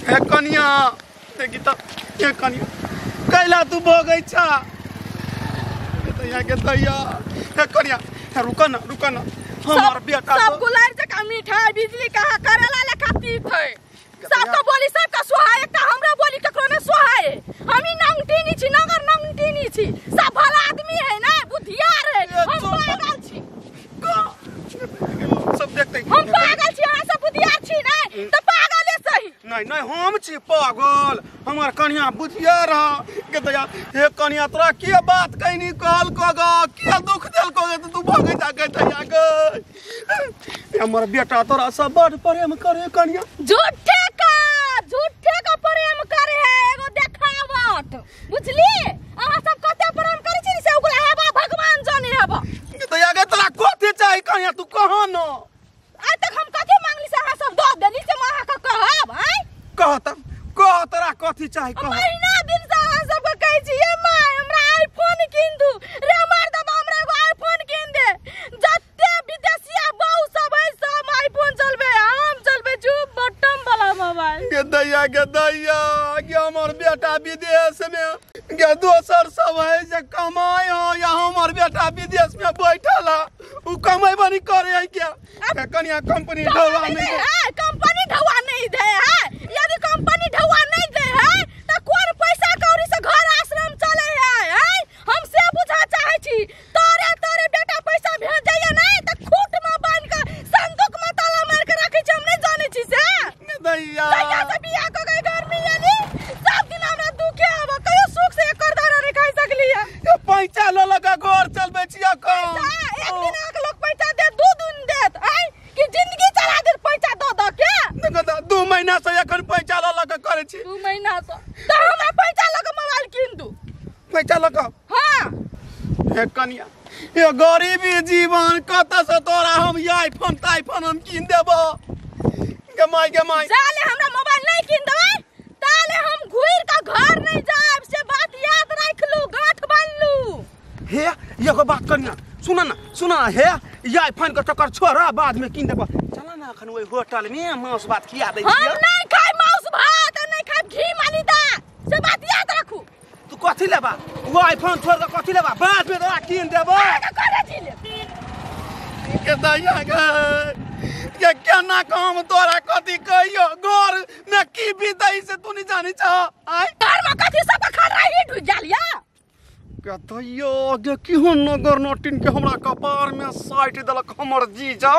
हे कनिया देखी तो हे कनिया कैला तू भोगै छा दैया के दैया हे कनिया रुका ना हमार बेटा सब गुलार जका मिठाई बिजली कहा करेला लेखा तीत है सबका बोली सबका सुहाए का हमरा बोली ककरो ने सुहाए हमी नंगटीनी छी नगर नंगटीनी छी सब भला आदमी है ना बुधियार है हम पागल छी सब देखते हम पागल छी अहाँ सब बुधियार छी ना त पागल है सही नहीं हम छी पागल हमार कन्या बुधियार के दया हे कन्या तोरा के बात कहनी कहल कगा के दुख देल कगे तू भागे जा के दया गे हमर बेटा तोरा सब बड़ प्रेम करे कन्या झूठे का प्रेम करे है एगो देखावट बुझली अहाँ सब कते प्रेम करे छी से ओकरा हेबा भगवान जाने हेबा के दया गे तोरा कथि चाहि कन्या तू कह न आज तक हम कथि मांगली से अहाँ सब दो देली से मां का कहब हैं कह तोरा कथि चाहि कह महीना दिन से अहाँ सब के कहै छी ए मां हमरा आईफोन किन दू रे मार दब हमरा एगो आईफोन किन दे जत्ते विदेशिया बहु सब है सब आईफोन चलबे हम चलबे चुप बटन वाला मोबाइल के दैया के हमर बेटा विदेश में के दोसर सब है जे कमाई हो या हमर बेटा विदेश में बैठल उ कमाई बनी करे है क्या कन्या कंपनी ढवा नहीं है कंपनी ढवा नहीं दे है यदि कंपनी ढवा नहीं दे है त कोन पैसा कौड़ी से घर आश्रम चले है हम से बुझा चाहे छी तोरे बेटा पैसा भेज जाइए नहीं त खूट में बांध के संदूक में ताला मार के रखे छी हम नहीं जाने छी से दैया से बियाह को गई घर में यानी सब दिन हमरा दुखे अब कहियो सुख से एक दाना नहीं खाई सकली है ये पैसा ल लगा घर चलबे छिया का एक दिन एक लोग पैसा दे दू दिन देत कि जिंदगी चला दे पैसा दो के देखो 2 महीना से एखन पैसा ल लगा करे छी 2 महीना से त हमरा पैसा लगा मोबाइल किन दू पैसा लगा हां हे कन्या ये गरीबी जीवन कत से तोरा हम आईफोन हम किन देबो के माई साले हमरा मोबाइल नहीं किन देबै ताले हम घुर का घर नहीं जाब से बात याद रख लू गांठ बांध लू हे एगो बात कन्या सुना ना हे ये आईफोन के चक्कर छोड़ा बाद में किन देबो चला ना अखन ओइ होटल में मांस भात खिया दै हम छियै नहीं खाई मांस भात नहीं खाई घी मालिदा से बात याद रखू तू कथि लेबा वो आईफोन छोड़ के कथि लेबा बाद में तोरा किन देबो करे छी ले के दैया गे के केना काम तोरा कथि कहियो घर में की बीतै से तू नहीं जानि छ आय घर में कथि सब खा रही ढु जालिया के दैया गे किहन नगर नटिन के हमरा कपार में साइट देलक हमर जीजा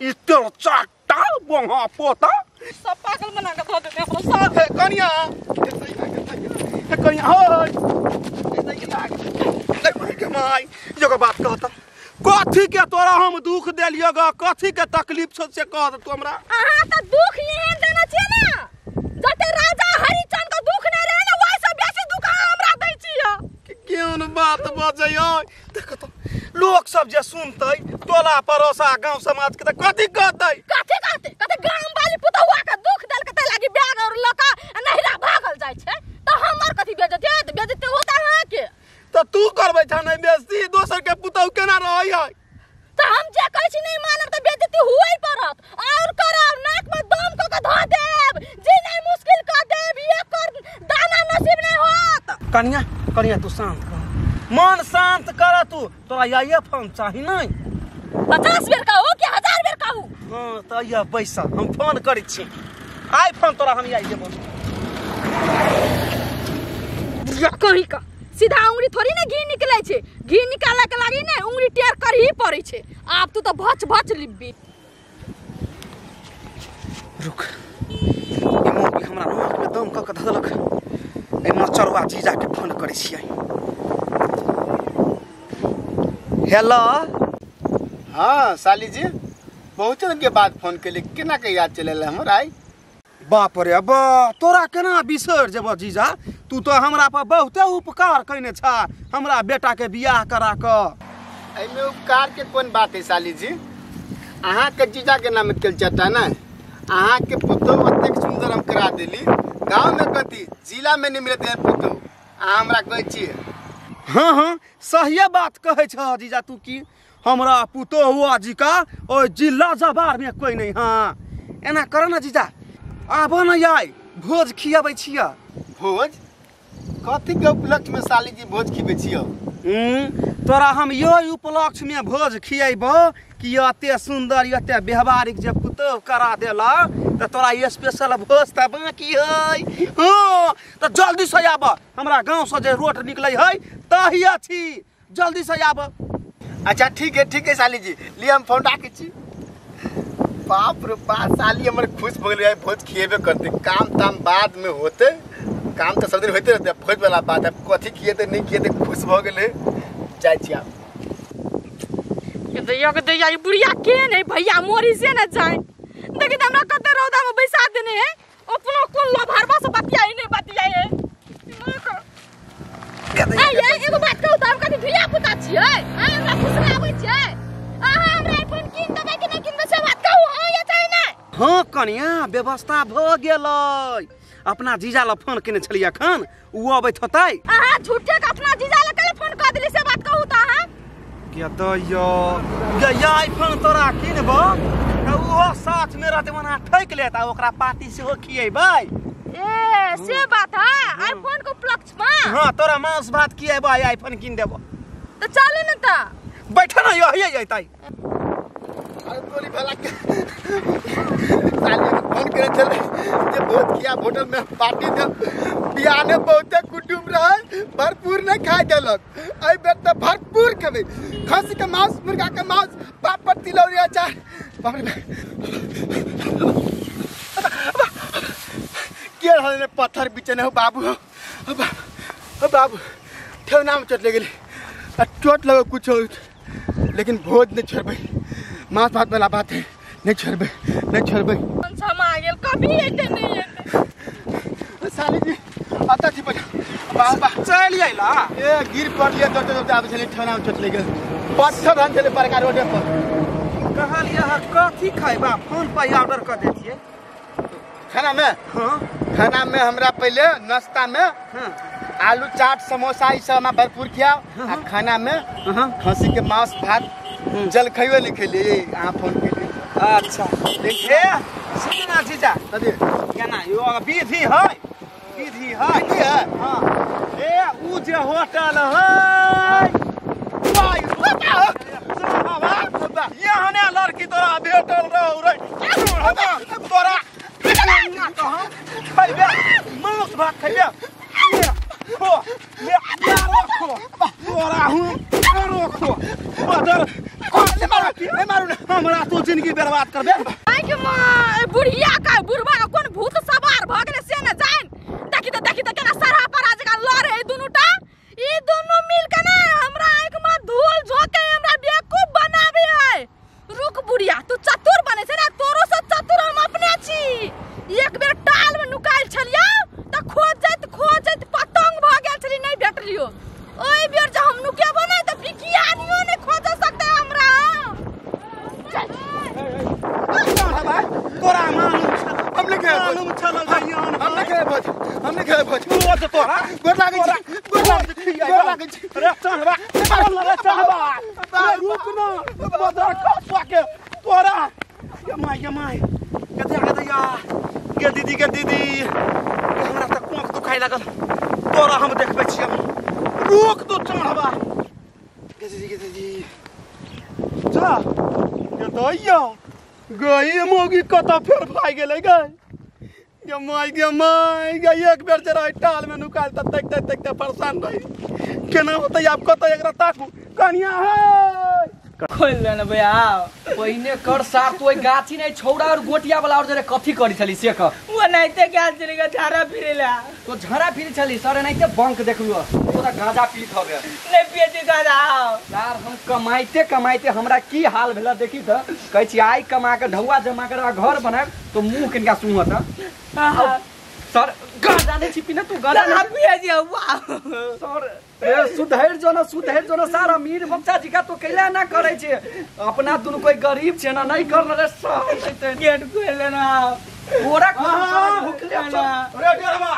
ई तेर चाटा बंगा पोता सब पागल बना के धो देते हमरा साथ हे कन्या होय के माई एगो बात कहता कथि के तोरा हम दुख देलियो ग कथि के तकलीफ छ से कह तू हमरा अहाँ त दुख एहन देना छै ना जते राजा हरिचंद का दुख नहीं रहे ना वही से बेसी दुख हमरा दै छियै केहन बात बजै देख तो लोग सब जे सुनतै टोला पड़ोसा गांव समाज के त कथि कहतै कथि गांव वाली पुतहुआ के दुख देल के लागी बैग और लका नहिरा भागल जाय छै त हमर कथि बेजती होता है के त तू करबै छ नहीं बेइज्जती दोसर के पुतहु केना रहै है त हम जे कहै छी नहीं मानब त बेइज्जती हुई पड़त और करब नाक में दम क के ध देब जी नहीं मुश्किल क देब एक और दाना नसीब नहीं होत कन्या तू शांत कर मन शांत कर तू तोरा ये फोन चाही नहीं 50 बेर कहू कि 1000 बेर कहू हां त ये पैसा हम फोन करै छी आईफोन तोरा हम आई देबो या कहीं का सीधा उंगली थोड़ी ना घी निकले छे घी निकाले के लागी ने उंगली टेर कर ही पड़े छे आप तू तो भच लिब्बी रुक ई मोबाइल हमरा नाक में दम क के धलक ए मचरवा जीजा के फोन करै छियै हेलो हाँ साली जी बहुत दिन के बाद फोन के लिए केना के याद चलेला हमर आई बाप रे बा तोरा केना बिसर जेबो जीजा तू तो हमरा पर बहुते उपकार कइने छा हमरा बेटा के बियाह करा क एमे उपकार के कोन बात है साली जी अहाँ के जीजा के नाम कल चाहता ना अहाँ के पुतो ओतेक सुंदर हम करा देली गांव में कथी जिला में नहीं मिलते पुतो अहाँ हमरा कहै छी हाँ सही बात कहै छ जीजा तू की हमरा पुतो हुआ जी का ओ जिला जबार में कोई नहीं हाँ एना कर ना जीजा आबो न आय भोज खियाबै छियै। भोज कथी के उपलक्ष्य में साली जी भोज खिबै छियो? तोरा हम यही उपलक्ष्य में भोज खियेबो कि एते सुंदर एते व्यवहारिक जे पुतौ करा देला त तोरा स्पेशल भोज त बाकी है। हाँ त जल्दी से आब, हमरा गांव से जे रोड निकलै है तहिया छी, जल्दी से आब। अच्छा ठीक है साली जी, लिए हम फोन राखै छी। बाप रे बाप, साली हमर खुश हो गेलै, भोज खिएबे करते। काम ताम बाद में होते, काम तो सब दिन होते रहते, भोज वाला बात है। कथी खिएते नहीं खिएते, खुश हो गेलै। जाय छी आप के दैया ई बुढ़िया के नहीं भैया मोरी से न जाए। देखि त हमरा कते रौदा में बैसा देने है, अपनो कोन लोभारबा से बतियाई नहीं बतियाई। ए एगो बात कहू त हम कथि धिया पुता छियै? हमरा खुश आबै छै। अहाँ हमरा आईफोन किन देबै कि नहीं किनबै से बात कहू। हां या चाहे नहीं? हाँ कनिया व्यवस्था भ गेलै। अपना जीजा ला फोन केने छलियै अखन, उ अबैत होतै। अहाँ झूठे के अपना जीजा ला कले फोन कर देली से बात कहू त अहाँ। के दैया ये आईफोन तोरा किनबो त ओहो साथ में रहते, मना ठैक लेता, ओकरा पार्टी से हो खिएबै। ए से बात है आईफोन को उपलक्ष्य में। हाँ तोरा मांस भात खिएबै, आईफोन किन देबो। तो चलू न त बैठ ना यही जैतै। अरे तोरी भला के साली फोन करे चले जे भोज किया, होटल में पार्टी दे, बियाह में बहुते कुटुंब रहे, भरपूर ने खा देलक। आई बेर त भरपूर खबे, खस्सी के मांस, मुर्गा के मांस, पापड़, तिलौरी, अचार। बाप रे के रहले पत्थर बिचने हो बाबू। बाबू ठेवना में चोट लगे, चोट लगे कुछ हो, लेकिन भोज नहीं छोड़बै। मांस भात वाला बात है, नहीं छोड़बै। समा गेल कभी एते नहीं एते। साली जी आता थी बजा बाबा चल आइला। ए गिर पड़ लिया, दौड़ते आबे छले, ठेवना में चोट लगे, पत्थर धन छले बड़का रोड पर। कहलिया कथी खाइबा, फोन पर ऑर्डर कर देतिए। खाना में? हाँ खाना में हमरा पहले नाश्ता में आलू चाट समोसा ई सब हमरा भरपूर खिया। आ खाना में खस्सी के मांस भात जल खइयो लिखे लिए अहाँ फोन के लिए। अच्छा देखिए सुनना जीजा कथी केना यो विधि है, विधि है। हाँ ए उ जे होटल है वाई बाबा यहाँ ने लड़की तोरा भेटल रहौ रे, तोरा खइबे मांस भात खइबे हो ले रखो तोरा हूं रखो बदर ले मारू ना हमरा तो जिंदगी बर्बाद करबे। आई के मां बुढ़िया का बुढ़वा का कोन भूत सवार भ गेले से न जान। देखि त केना सरहा पर आज का लड़े ई दुनुटा, ई दुनु मिल के ना हमरा आंख में धूल झोंके हमरा बेवकूफ बनावे है। रुक बुढ़िया तू चतुर बने से ना, तोरो से चतुर हम अपने छी। एक बेर टाल में नुकाइल छलियो त खोजत पतंग भ गेल छली, नहीं भेटलियो। ओई बेर जे हम नुकेबो नहीं त बिकियानियो नहीं खोज सकते हमरा। तोरा हमने खाए भोज वो तो तोरा गोर लागे छी अरे चल बा चल बा रुक ना मदर का के तोरा ये माय के दैया के दीदी हमरा त कोंख दुखाई लागल, तोरा हम देखबै छी। रुक तो चढ़बा के दीदी जा के दैया गई मोगी कत फेर भाग गेलै गई। गे माय एक बेर जरा टाल में नुकाल त देखते परेशान रही केना होतै। आप कत एकरा ताकू कनिया है खोल लेना भैया पहिने कर सार तो गाछी नहीं छौड़ा और गोटिया वाला और जरे कथी करी छली से क वो नैते क्या चलेगा झाड़ा फिरेला तो झरा फिर छली सर नहीं ते बंक देखलियो तोरा गांजा पीत हो गया नहीं पिए गाजा यार। हम कमाइते हमरा की हाल भेला देखी त कहै छी आई कमा के ढौआ जमा कर घर बनाब तो मुंह किनका सुंहत सर गांजा नहीं छिपी ना तू गांजा ना पिए जी वाह सर ए सुधैर जो सारा अमीर बच्चा जी का तो कैला ना करे छे, अपना दुनु कोई गरीब छे ना नहीं कर रे सर गेट खोल लेना पूरा भूखले ना रे डरवा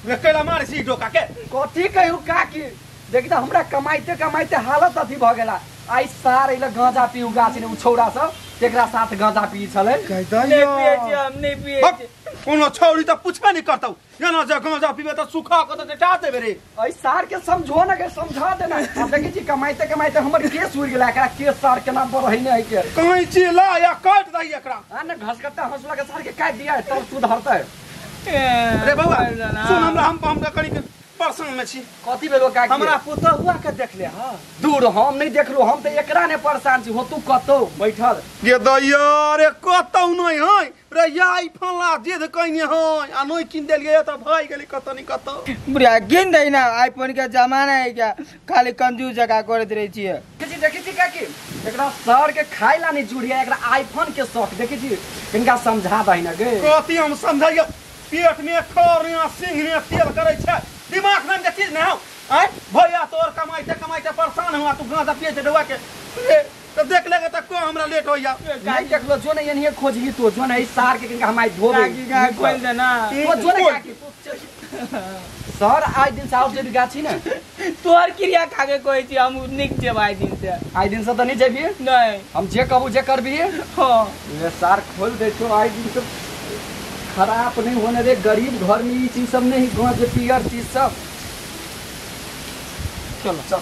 वे कैला मार सी डोका के कथी कहू का की देखि त हमरा कमाइते हालत अथी भ गेला। आई सार इला गांजा पीउ गाछ ने उ छौड़ा सब तेकरा साथ गांजा पी छले नहीं पिए जी हम नहीं पिए कोनो छौरी त पूछबे नहीं करतौ एना जे गांजा पीबे त सुखा के त टा देबे रे ऐ सार के समझो ना के समझा देना अब देखी छी कमाइते कमाइते हमर केस उड़ गेला एकरा केस सार केना बढ़ै नै है के कहीं चिला या काट दई एकरा आ ना घसकट्टा हंसला के सार के काट दिया तब सुधरतै रे बउआ सुन हमरा कनी परसन में छी कथि भेलो का हमरा पुतहुआ के देख ले हां दूर हम नहीं देखलो हम त एकरा ने परेशान छी हो तू कतो बैठल गे दैया रे कतौ नहीं है रे याई फला जे कहिने है आ नहीं किन देलिए त भाई गेली कतो नहीं कतो बुढ़िया गिन दई ना आईफोन का जमाना है क्या खाली कंजूस जगह करत रही छिए देखी छी काकी एकरा सर के खाइला नहीं जुड़िया एकरा आईफोन के शौक देखी छी इनका समझा दही ना गे कथि हम समझाइए पेट में खरिया सिंह में तेल करे छै दिमाग में चीज नहीं हो आय भैया तोर कमाइते कमाइते परेशान हुआ तू गांजा पिए छै डुआ के तो देख लेगा त को हमरा लेट हो जा नहीं देखलो जो नहीं यही खोजही तो जो नहीं सार के कनका हमाई धोबे काकी का खोल देना तो जो नहीं काकी सर आज दिन से और जे गाछी ना तोर क्रिया खाके कोई छी हम निक जे भाई दिन से आज दिन से तो नहीं जेबी नहीं हम जे कहबू जे करबी हां ये सार खोल दे तो आज दिन से खराब नहीं होने रे गरीब घर में ये चीज सब नहीं गांजा पियर चीज सब चलो चल